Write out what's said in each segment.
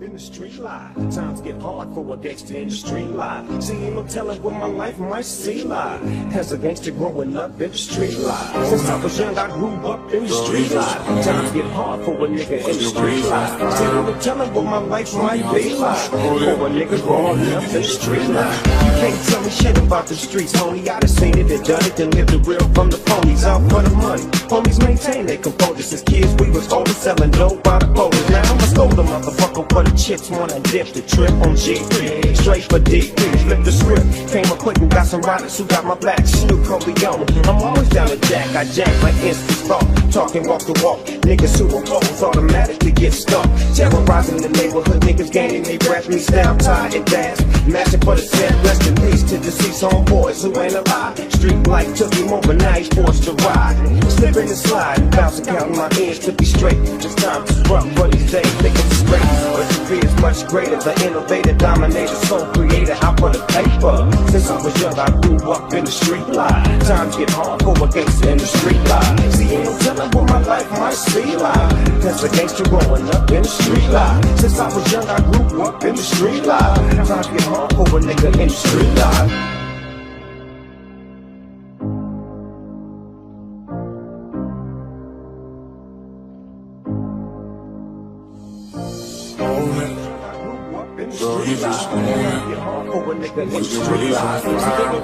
In the street life, times get hard for a gangster in the street life. See, ain't no telling what my life might see like. As a gangster growing up in the street life. Since I was young, I grew up in the street life. Times get hard for a nigga in the street life. See, ain't no telling what my life might be like. For a nigga growing up in the street life. You can't tell me shit about the streets, homie. I done seen it and done it and lived the real from the ponies out for the money. Homies maintain their composure. Since kids we was always selling dope by the quotas. Now I'ma scold a motherfucker for the chips wanna dip the trip on G3, straight for D3, flip the script. Came equipped, got some riders who got my back. Snoop, Corleone, I'm always down to jack. I jack like instant thought, talking walk to walk. Niggas who are close automatically get stuck. Terrorizing the neighborhood, niggas gaining they breath. Me style, tie and dance, mashing for the set. Rest in peace to deceased homeboys who ain't alive. Street life took him over, now he's forced to ride. Slipping and sliding, bouncing, counting my ends to be straight. It's time to scrub for these days, niggas is great. But the fear is much greater, the innovator, dominator, soul creator, out for the paper. Since I was young, I grew up in the street life. Times get hard for a gangster in the street life. See, ain't no telling what my life might see like. That's a gangster growing up in the street life. Since I was young, I grew up in the street life. Times get hard for a nigga in the street life.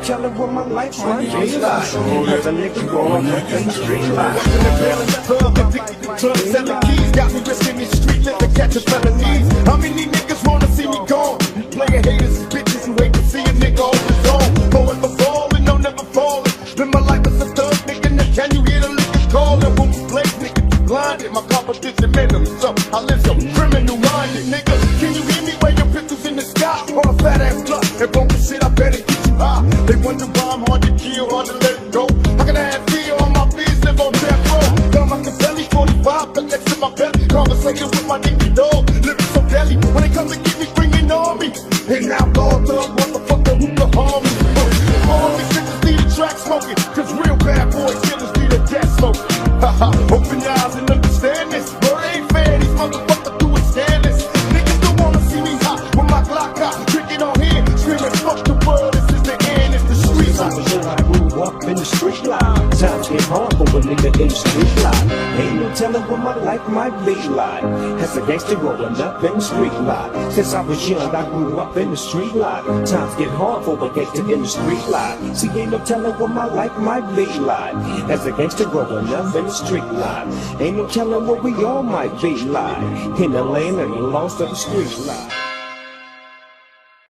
Telling what my life might be like. As a nigga growing up in the street life. In the barrel of the club, addicted to drugs, selling keys. Got me risking these street living, catching felonies. How many niggas wanna see me gone? You playin' haters and bitches who hate to see a nigga on his own. Going for falling, no never falling. Live my life as a thug, nigga. Now can you hear the liquor calling? When we play, nigga, you blinded. My competition made them so I live so criminal minded, nigga. Can you hear me where your pistols in the sky? On a fat ass blunt, and bump the shit, I better get you high. They wonder why I'm hard to kill, hard to let it go. How can I have fear on my fears, live on death row? Got my Capelli 45, the next to my belly. Conversation with my nigga dog, living so deadly. When they come to get me, bringing on me. And now God thug, motherfucker, who can harm me? All these niggas need a track smoking, cause real bad boy killers need a death smoking. Haha, open your eyes and understand this. Bro, it ain't fair, these motherfuckers do it scandalous. Niggas don't wanna see me hot with my Glock out, drinking on here, screaming fuck the world, this is the end, it's the street life. I grew up in the street life. Times get hard for a nigga in the street life. Ain't no telling what my life might be like. As a gangster growing up in the street life. Since I was young, I grew up in the street life. Times get hard for a gangster in the street life. See, ain't no telling what my life might be like. As a gangster growing up in the street life. Ain't no telling what we all might be like. In the lane and the lost of the street life.